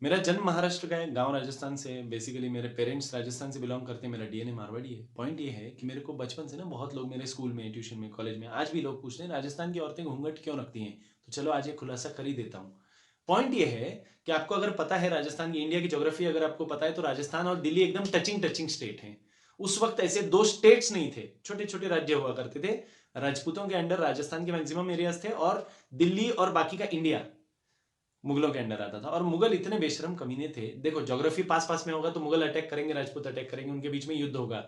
मेरा जन्म महाराष्ट्र का है, गाँव राजस्थान से है। बेसिकली मेरे पेरेंट्स राजस्थान से बिलॉन्ग करते हैं, मेरा डीएनए मारवाड़ी है। पॉइंट ये है कि मेरे को बचपन से ना बहुत लोग मेरे स्कूल में, ट्यूशन में, कॉलेज में आज भी लोग पूछते हैं राजस्थान की औरतें घूंघट क्यों रखती हैं? तो चलो आज ये खुलासा कर ही देता हूँ। पॉइंट ये है कि आपको अगर पता है राजस्थान की, इंडिया की ज्योग्राफी अगर आपको पता है तो राजस्थान और दिल्ली एकदम टचिंग टचिंग स्टेट हैं। उस वक्त ऐसे 2 स्टेट्स नहीं थे, छोटे-छोटे राज्य हुआ करते थे। राजपूतों के अंडर राजस्थान के मैक्सिमम एरियाज थे और दिल्ली और बाकी का इंडिया मुगलों के अंडर आता था। और मुगल इतने बेशरम कमीने थे, देखो ज्योग्राफी पास पास में होगा तो मुगल अटैक करेंगे, राजपूत अटैक करेंगे, उनके बीच में युद्ध होगा।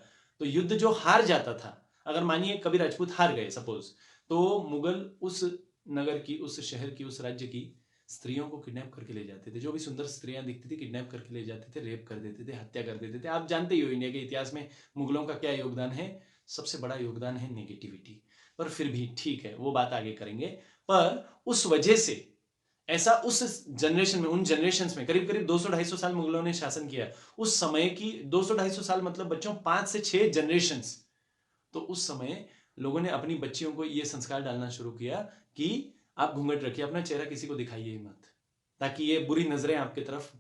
तो युद्ध जो हार जाता था, अगर मानिए कभी राजपूत हार गए सपोज, तो मुगल उस नगर की, उस शहर की, उस राज्य की स्त्रियों को किडनैप करके ले जाते थे। जो भी सुंदर स्त्रियां दिखती थी किडनैप करके ले जाते थे, रेप कर देते थे, हत्या कर देते थे। आप जानते ही हो इंडिया के इतिहास में मुगलों का क्या योगदान है। सबसे बड़ा योगदान है नेगेटिविटी। पर फिर भी ठीक है, वो बात आगे करेंगे। पर उस वजह से ऐसा उस जनरेशन में, उन जनरेशन में करीब करीब 200-250 साल मुगलों ने शासन किया। उस समय की 200-250 साल मतलब बच्चों 5 से 6 जनरेशन। तो उस समय लोगों ने अपनी बच्चियों को यह संस्कार डालना शुरू किया कि आप घूंघट रखिए, अपना चेहरा किसी को दिखाइए ही मत, ताकि ये बुरी नजरें आपकी तरफ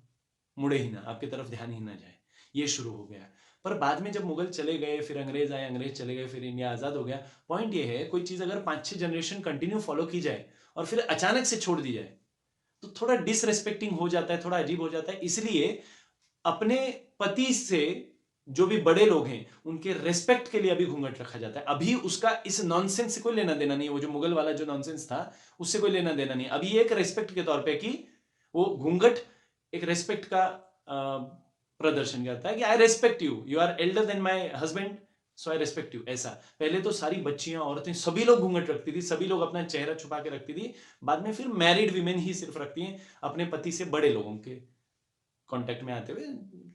मुड़े ही ना, आपकी तरफ ध्यान ही ना जाए। ये शुरू हो गया। पर बाद में जब मुगल चले गए, फिर अंग्रेज आए, अंग्रेज चले गए, फिर इंडिया आजाद हो गया। पॉइंट ये है, कोई चीज अगर 5-6 जनरेशन कंटिन्यू फॉलो की जाए और फिर अचानक से छोड़ दी जाए तो थोड़ा डिसरेस्पेक्टिंग हो जाता है, थोड़ा अजीब हो जाता है। इसलिए अपने पति से जो भी बड़े लोग हैं उनके रेस्पेक्ट के लिए अभी घूंघट रखा जाता है। अभी उसका इस नॉनसेंस से कोई लेना देना नहीं है। वो जो मुगल वाला जो नॉनसेंस था उससे कोई लेना देना नहीं। अभी एक रेस्पेक्ट के तौर पे कि वो घूंघट एक रेस्पेक्ट का प्रदर्शन करता है कि I respect you, you are elder than my husband, so I respect you. ऐसा पहले तो सारी बच्चियां, औरतें, सभी लोग घूंघट रखती थी, सभी लोग अपना चेहरा छुपा के रखती थी। बाद में फिर मैरिड वीमेन ही सिर्फ रखती हैं, अपने पति से बड़े लोगों के कांटेक्ट में आते हुए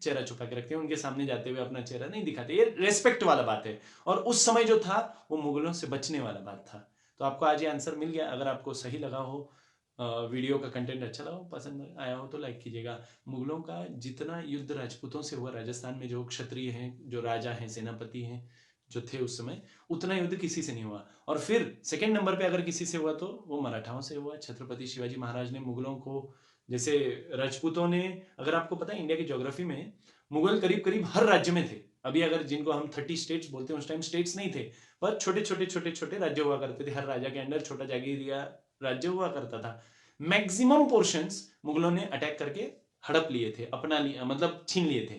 चेहरा छुपा के रखते हैं, उनके सामने जाते हुए अपना चेहरा नहीं दिखाते। ये रेस्पेक्ट वाला बात है। और उस समय जो था वो मुगलों से बचने वाला बात था। तो आपको आज ये आंसर मिल गया। अगर आपको सही लगा हो, वीडियो का कंटेंट अच्छा लगा हो, पसंद आया हो तो लाइक कीजिएगा। मुगलों का जितना युद्ध राजपूतों से हुआ, राजस्थान में जो क्षत्रिय हैं, जो राजा हैं, सेनापति हैं जो थे उस समय, उतना युद्ध किसी से नहीं हुआ। और फिर सेकंड नंबर पे अगर किसी से हुआ तो वो मराठाओं से हुआ। छत्रपति शिवाजी महाराज ने मुगलों को, जैसे राजपूतों ने, अगर आपको पता है इंडिया की ज्योग्राफी में मुगल करीब करीब हर राज्य में थे। अभी अगर जिनको हम 30 स्टेट्स बोलते हैं, उस टाइम स्टेट्स नहीं थे, पर छोटे छोटे छोटे छोटे राज्य हुआ करते थे। हर राजा के अंडर छोटा जागीरिया राज्य हुआ करता था। मैक्सिमम पोर्शंस मुगलों ने अटैक करके हड़प लिए थे, अपना लिए, मतलब छीन लिए थे।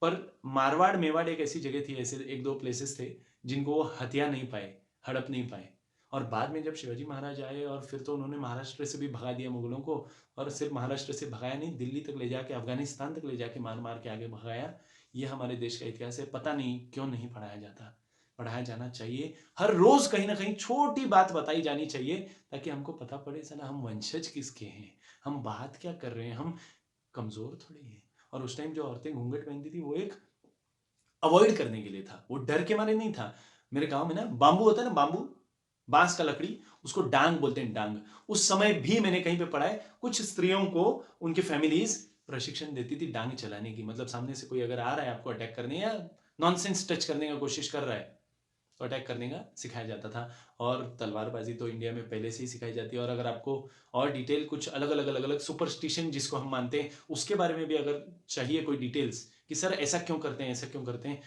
पर मारवाड़ मेवाड़ एक ऐसी जगह थी, ऐसे एक दो प्लेसेस थे जिनको वो हथिया नहीं पाए, हड़प नहीं पाए। और बाद में जब शिवाजी महाराज आए और फिर तो उन्होंने महाराष्ट्र से भी भगा दिया मुगलों को। और सिर्फ महाराष्ट्र से भगाया नहीं, दिल्ली तक ले जाके, अफगानिस्तान तक ले जाके मार मार के आगे भगाया। ये हमारे देश का इतिहास है। पता नहीं क्यों नहीं पढ़ाया जाता, पढ़ाया जाना चाहिए। हर रोज कहीं ना कहीं छोटी बात बताई जानी चाहिए, ताकि हमको पता पड़े साला हम वंशज किसके हैं, हम बात क्या कर रहे हैं, हम कमजोर थोड़ी हैं। और उस टाइम जो औरतें घूंघट पहनती थी वो एक अवॉइड करने के लिए था, वो डर के मारे नहीं था। मेरे गांव में ना बांबू होता है ना, बांबू, बांस का लकड़ी, उसको डांग बोलते हैं, डांग। उस समय भी मैंने कहीं पे पढ़ा है कुछ स्त्रियों को उनकी फैमिलीज प्रशिक्षण देती थी डांग चलाने की। मतलब सामने से कोई अगर आ रहा है आपको अटैक करने या नॉनसेंस टच करने का कोशिश कर रहा है तो अटैक करने का सिखाया जाता था। और तलवारबाजी तो इंडिया में पहले से ही सिखाई जाती है। और अगर आपको और डिटेल कुछ अलग अलग सुपरस्टिशन जिसको हम मानते हैं उसके बारे में भी अगर चाहिए कोई डिटेल्स कि सर ऐसा क्यों करते हैं, ऐसा क्यों करते हैं,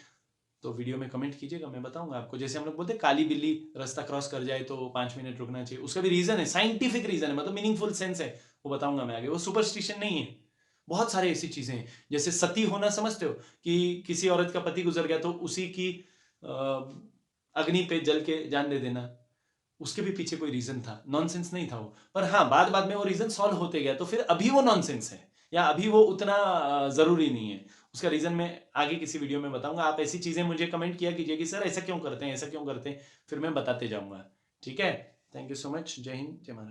तो वीडियो में कमेंट कीजिएगा, मैं बताऊंगा आपको। जैसे हम लोग बोलते हैं काली बिल्ली रास्ता क्रॉस कर जाए तो 5 मिनट रुकना चाहिए, उसका भी रीजन है, साइंटिफिक रीजन है, मतलब मीनिंगफुल सेंस है, वो बताऊंगा मैं आगे। वो सुपरस्टिशन नहीं है। बहुत सारे ऐसी चीजें हैं, जैसे सती होना समझते हो, कि किसी औरत का पति गुजर गया तो उसी की अग्नि पे जल के जान दे देना, उसके भी पीछे कोई रीजन था, नॉनसेंस नहीं था वो। पर हाँ, बाद बाद में वो रीजन सॉल्व होते गया, तो फिर अभी वो नॉनसेंस है या अभी वो उतना जरूरी नहीं है। उसका रीजन मैं आगे किसी वीडियो में बताऊंगा। आप ऐसी चीजें मुझे कमेंट किया कीजिए कि सर ऐसा क्यों करते हैं, ऐसा क्यों करते हैं, फिर मैं बताते जाऊंगा। ठीक है, थैंक यू सो मच। जय हिंद, जय महाराष्ट्र।